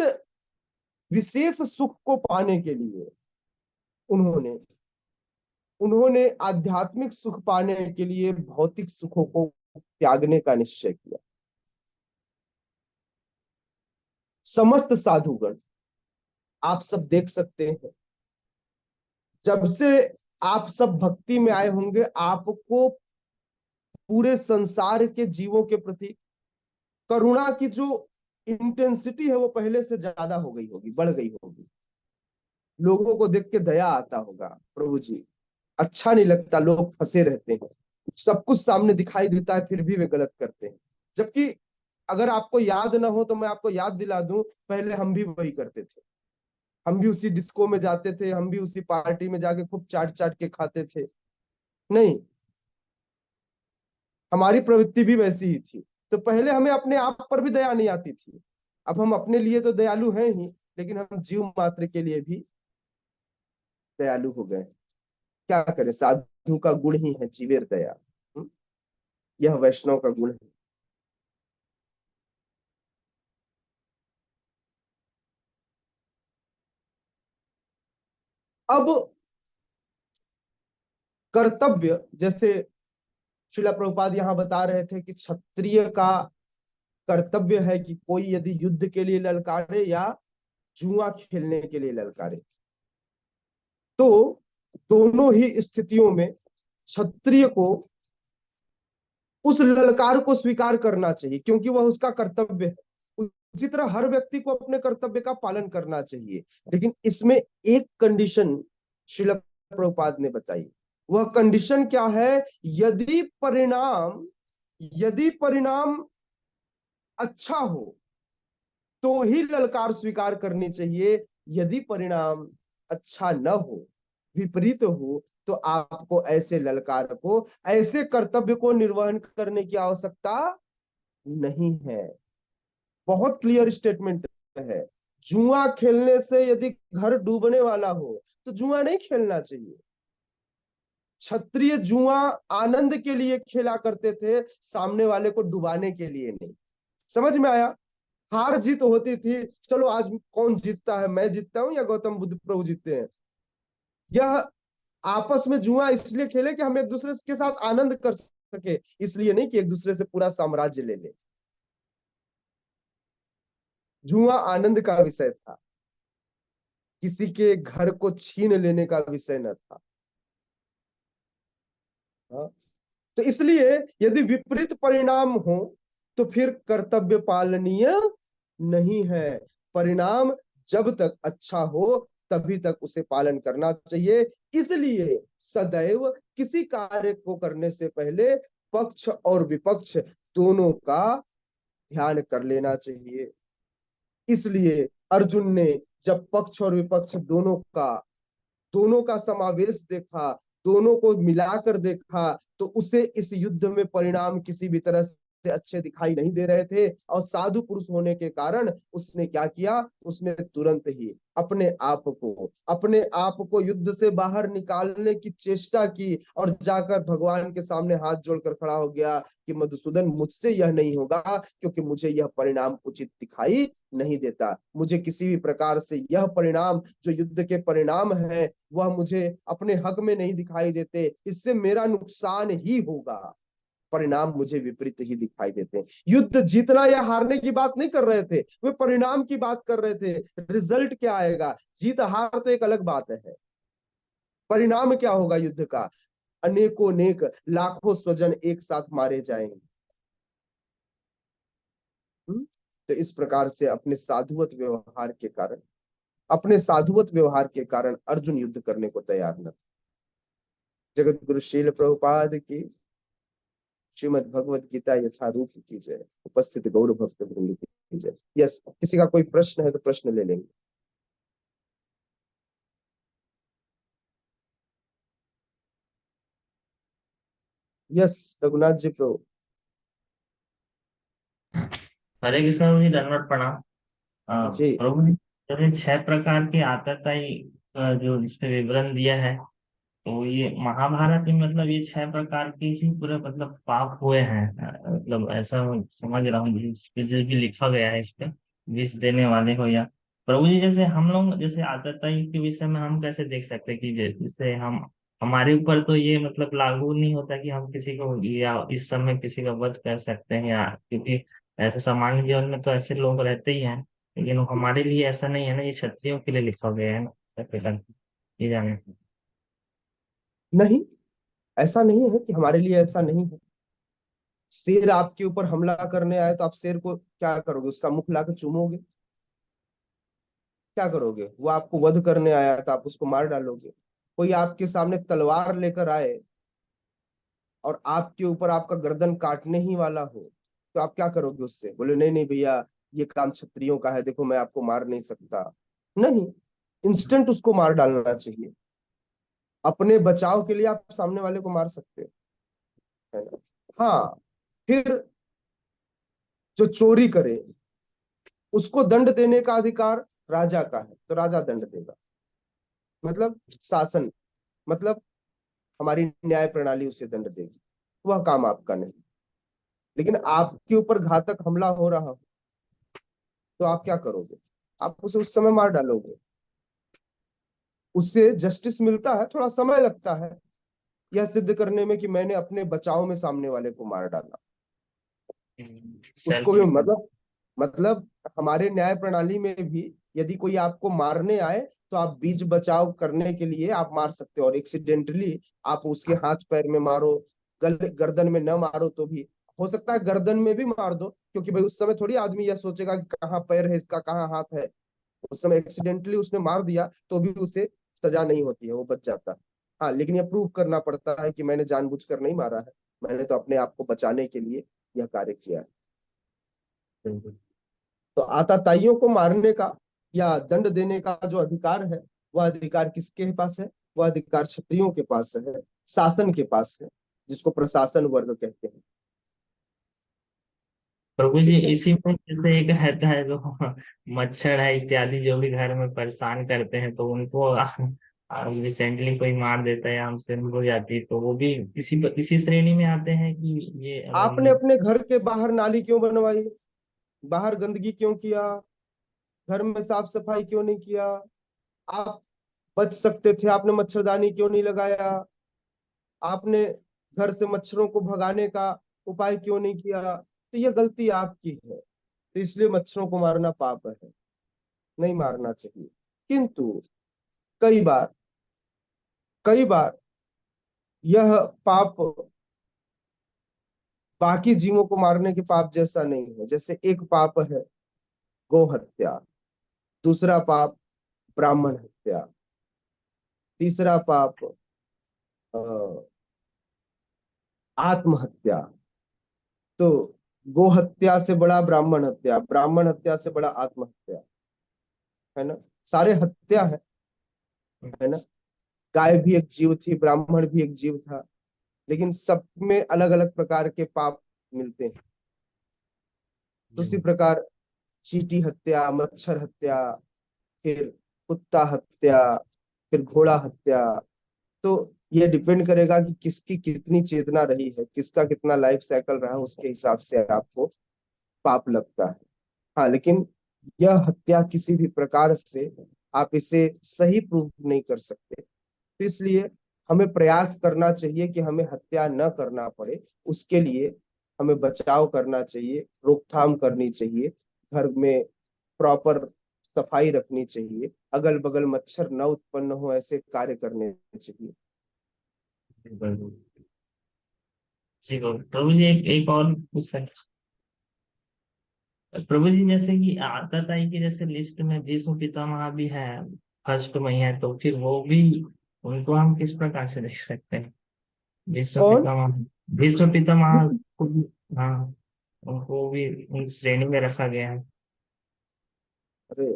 S1: विशेष सुख को पाने के लिए उन्होंने आध्यात्मिक सुख पाने के लिए भौतिक सुखों को त्यागने का निश्चय किया। समस्त साधुगण, आप सब देख सकते हैं, जब से आप सब भक्ति में आए होंगे, आपको पूरे संसार के जीवों के प्रति करुणा की जो इंटेंसिटी है वो पहले से ज्यादा हो गई होगी, बढ़ गई होगी। लोगों को देख के दया आता होगा, प्रभु जी अच्छा नहीं लगता, लोग फंसे रहते हैं, सब कुछ सामने दिखाई देता है फिर भी वे गलत करते हैं। जबकि अगर आपको याद ना हो तो मैं आपको याद दिला दूं, पहले हम भी वही करते थे। हम भी उसी डिस्को में जाते थे, हम भी उसी पार्टी में जाके खूब चाट चाट के खाते थे? नहीं, हमारी प्रवृत्ति भी वैसी ही थी। तो पहले हमें अपने आप पर भी दया नहीं आती थी। अब हम अपने लिए तो दयालु हैं ही, लेकिन हम जीव मात्र के लिए भी दयालु हो गए। क्या करें, साधु का गुण ही है जीवेर दया। हम्म? यह वैष्णव का गुण है। अब कर्तव्य, जैसे श्रीला प्रभुपाद यहाँ बता रहे थे कि क्षत्रिय का कर्तव्य है कि कोई यदि युद्ध के लिए ललकारे या जुआ खेलने के लिए ललकारे, तो दोनों ही स्थितियों में क्षत्रिय को उस ललकार को स्वीकार करना चाहिए, क्योंकि वह उसका कर्तव्य है। उसी तरह हर व्यक्ति को अपने कर्तव्य का पालन करना चाहिए, लेकिन इसमें एक कंडीशन श्रील प्रभुपाद ने बताई। वह कंडीशन क्या है? यदि परिणाम अच्छा हो तो ही ललकार स्वीकार करनी चाहिए। यदि परिणाम अच्छा न हो, विपरीत हो, तो आपको ऐसे ललकार को, ऐसे कर्तव्य को निर्वहन करने की आवश्यकता नहीं है। बहुत क्लियर स्टेटमेंट है। जुआ खेलने से यदि घर डूबने वाला हो तो जुआ नहीं खेलना चाहिए। क्षत्रिय जुआ आनंद के लिए खेला करते थे, सामने वाले को डुबाने के लिए नहीं। समझ में आया? हार जीत होती थी, चलो आज कौन जीतता है, मैं जीतता हूं या गौतम बुद्ध प्रभु जीतते हैं। यह आपस में जुआ इसलिए खेले कि हम एक दूसरे के साथ आनंद कर सके, इसलिए नहीं कि एक दूसरे से पूरा साम्राज्य ले ले। जुआ आनंद का विषय था, किसी के घर को छीन लेने का विषय न था। हाँ? तो इसलिए यदि विपरीत परिणाम हो तो फिर कर्तव्य पालनीय नहीं है। परिणाम जब तक अच्छा हो तभी तक उसे पालन करना चाहिए। इसलिए सदैव किसी कार्य को करने से पहले पक्ष और विपक्ष दोनों का ध्यान कर लेना चाहिए। इसलिए अर्जुन ने जब पक्ष और विपक्ष दोनों का समावेश देखा, दोनों को मिलाकर देखा, तो उसे इस युद्ध में परिणाम किसी भी तरह से अच्छे दिखाई नहीं दे रहे थे। और साधु पुरुष होने के कारण उसने क्या किया? उसने तुरंत ही अपने आप को युद्ध से बाहर निकालने की चेष्टा की और जाकर भगवान के सामने हाथ जोड़कर खड़ा हो गया कि मधुसूदन, मुझसे यह नहीं होगा, क्योंकि मुझे यह परिणाम उचित दिखाई नहीं देता। मुझे किसी भी प्रकार से यह परिणाम जो युद्ध के परिणाम है वह मुझे अपने हक में नहीं दिखाई देते, इससे मेरा नुकसान ही होगा। परिणाम मुझे विपरीत ही दिखाई देते हैं। युद्ध जीतना या हारने की बात नहीं कर रहे थे, वे परिणाम की बात कर रहे थे। रिजल्ट क्या आएगा? जीत हार तो एक अलग बात है, परिणाम क्या होगा युद्ध का? अनेकों नेक लाखों स्वजन एक साथ मारे जाएंगे। तो इस प्रकार से अपने साधुवत व्यवहार के कारण अर्जुन युद्ध करने को तैयार न था। जगत गुरु शील प्रभुपाद की श्रीमद् भगवत गीता यथारूप की जय। उपस्थित गौर भक्त वृंद की जय। यस, किसी का कोई प्रश्न है तो प्रश्न ले लेंगे। यस, रघुनाथ जी प्रभु।
S3: हरे कृष्ण जी, दंडवत प्रणाम।
S1: जी
S3: प्रभु जी, जो ये 6 प्रकार की आतताई जो इसमें विवरण दिया है, तो ये महाभारत में मतलब ये 6 प्रकार के ही पूरे मतलब पाप हुए हैं। मतलब ऐसा मैं समझ रहा हूँ जो भी लिखा गया है इस पे, विष देने वाले हो या प्रभु जी। जैसे हम लोग जैसे आतताई के विषय में हम कैसे देख सकते हैं कि जैसे हम हमारे ऊपर तो ये मतलब लागू नहीं होता कि हम किसी को या इस समय किसी का वध कर सकते हैं, या क्योंकि ऐसे सामान्य जीवन में तो ऐसे लोग रहते ही हैं, लेकिन हमारे लिए ऐसा नहीं है ना, ये क्षत्रियों के लिए लिखा गया है ना। ये जाने।
S1: नहीं, ऐसा नहीं है कि हमारे लिए ऐसा नहीं है। शेर आपके ऊपर हमला करने आए तो आप शेर को क्या करोगे? उसका मुख लाकर चूमोगे? क्या करोगे? वो आपको वध करने आया था, आप उसको मार डालोगे। कोई आपके सामने तलवार लेकर आए और आपके ऊपर आपका गर्दन काटने ही वाला हो, तो आप क्या करोगे उससे? बोले नहीं नहीं भैया, ये काम क्षत्रियों का है, देखो मैं आपको मार नहीं सकता। नहीं, इंस्टेंट उसको मार डालना चाहिए। अपने बचाव के लिए आप सामने वाले को मार सकते हो, है ना। हाँ, फिर जो चोरी करे उसको दंड देने का अधिकार राजा का है, तो राजा दंड देगा। मतलब शासन, मतलब हमारी न्याय प्रणाली उसे दंड देगी, वह काम आपका नहीं। लेकिन आपके ऊपर घातक हमला हो रहा हो तो आप क्या करोगे? आप उसे उस समय मार डालोगे। उससे जस्टिस मिलता है, थोड़ा समय लगता है यह सिद्ध करने में कि मैंने अपने बचाव में सामने वाले को मार डाला।
S3: सेल्फ
S1: उसको भी
S3: डिफेंस।
S1: मतलब हमारे न्याय प्रणाली में भी यदि कोई आपको मारने आए तो आप बीच बचाव करने के लिए आप मार सकते हो, और एक्सीडेंटली आप उसके हाथ पैर में मारो, गर्दन में न मारो तो भी हो सकता है, गर्दन में भी मार दो, क्योंकि भाई उस समय थोड़ी आदमी यह सोचेगा कि कहाँ पैर है इसका, कहाँ हाथ है। उस समय एक्सीडेंटली उसने मार दिया तो भी उसे सजा नहीं होती है, वो बच जाता है। हाँ, लेकिन यह प्रूव करना पड़ता है कि मैंने जानबूझकर नहीं मारा है, मैंने तो अपने आप को बचाने के लिए यह कार्य किया है। तो आताताइयों को मारने का या दंड देने का जो अधिकार है, वह अधिकार किसके पास है? वह अधिकार क्षत्रियों के पास है, शासन के पास है, जिसको प्रशासन वर्ग कहते हैं।
S3: प्रभु जी,
S1: ठीक है।
S3: इसी में जैसे एक रहता है जो मच्छर है इत्यादि जो भी घर में परेशान करते हैं, तो उनको रिसेंटली कोई मार देता है या हमसे हो जाती है, तो वो भी इसी श्रेणी में आते हैं कि ये अगर
S1: आपने अपने घर के बाहर नाली क्यों बनवाई? बाहर गंदगी क्यों किया? घर में साफ सफाई क्यों नहीं किया? आप बच सकते थे, आपने मच्छरदानी क्यों नहीं लगाया? आपने घर से मच्छरों को भगाने का उपाय क्यों नहीं किया? तो यह गलती आपकी है, तो इसलिए मच्छरों को मारना पाप है, नहीं मारना चाहिए। किंतु कई बार कई बार यह पाप बाकी जीवों को मारने के पाप जैसा नहीं है। जैसे एक पाप है गौ हत्या, दूसरा पाप ब्राह्मण हत्या, तीसरा पाप अ, आत्महत्या। तो गो हत्या से बड़ा ब्राह्मण हत्या, ब्राह्मण हत्या से बड़ा आत्महत्या, है ना। सारे हत्या है ना। गाय भी एक जीव थी, ब्राह्मण भी एक जीव था, लेकिन सब में अलग अलग प्रकार के पाप मिलते हैं। तो उसी प्रकार चींटी हत्या, मच्छर हत्या, फिर कुत्ता हत्या, फिर घोड़ा हत्या। तो ये डिपेंड करेगा कि किसकी कितनी चेतना रही है, किसका कितना लाइफ साइकिल रहा, उसके हिसाब से आपको पाप लगता है। हाँ, लेकिन यह हत्या किसी भी प्रकार से आप इसे सही प्रूव नहीं कर सकते, तो इसलिए हमें प्रयास करना चाहिए कि हमें हत्या न करना पड़े। उसके लिए हमें बचाव करना चाहिए, रोकथाम करनी चाहिए, घर में प्रॉपर सफाई रखनी चाहिए, अगल बगल मच्छर न उत्पन्न हो ऐसे कार्य करने चाहिए।
S3: जी प्रभु जी, एक और क्वेश्चन। प्रभु जी, जैसे कि आताताई की जैसे लिस्ट में भीष्म पितामह भी है, फर्स्ट में ही है, तो फिर वो भी, उनको हम किस प्रकार से देख सकते हैं? भीष्म
S1: कौन?
S3: पितामह, भीष्म पितामह को भी, हाँ, उनको भी उन श्रेणी में रखा गया है।
S1: अरे,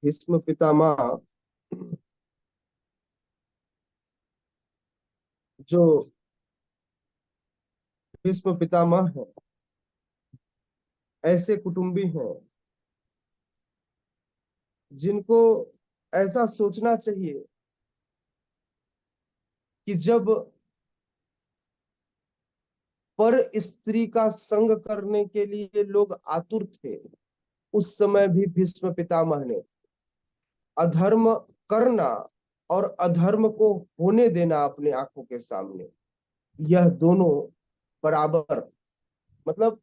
S1: भीष्म पितामह जो भीष्म पितामह है, ऐसे कुटुंबी हैं जिनको ऐसा सोचना चाहिए कि जब पर स्त्री का संग करने के लिए लोग आतुर थे, उस समय भी भीष्म पितामह ने अधर्म करना और अधर्म को होने देना अपने आंखों के सामने, यह दोनों बराबर, मतलब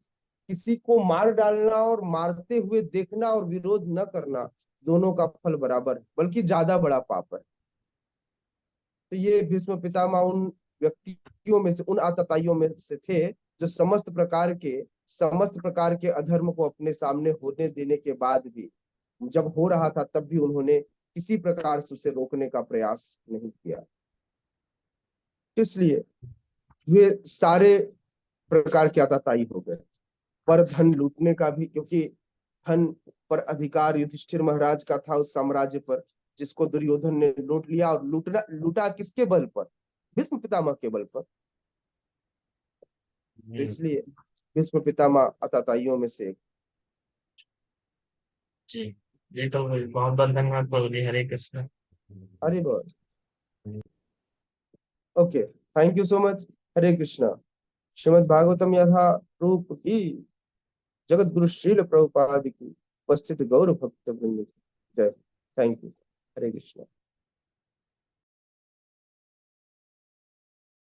S1: किसी को मार डालना और मारते हुए देखना और विरोध न करना, दोनों का फल बराबर है, बल्कि ज्यादा बड़ा पाप है। तो ये भीष्म पितामह उन व्यक्तियों में से, उन आतताइयों में से थे जो समस्त प्रकार के अधर्म को अपने सामने होने देने के बाद भी, जब हो रहा था तब भी उन्होंने किसी प्रकार से उसे रोकने का प्रयास नहीं किया। तो इसलिए वे सारे प्रकार के आतताई हो गए। पर धन लूटने का भी, क्योंकि धन पर अधिकार युधिष्ठिर महाराज का था उस साम्राज्य पर, जिसको दुर्योधन ने लूट लिया, और लूटना लूटा किसके बल पर? भीष्म पितामह के बल पर। तो इसलिए भीष्म पितामह आताताइयों में से एक।
S3: जी। ये तो बहुत बहुत धन्यवाद प्रभु जी। हरे कृष्ण।
S1: अरे बहुत okay, thank you so much. Hare Krishna. Srimad Bhagavatam यथा रूप की, जगत गुरु श्रील प्रभुपाद की, उपस्थित गौर भक्त वृंद की जय। Thank you. हरे कृष्णा।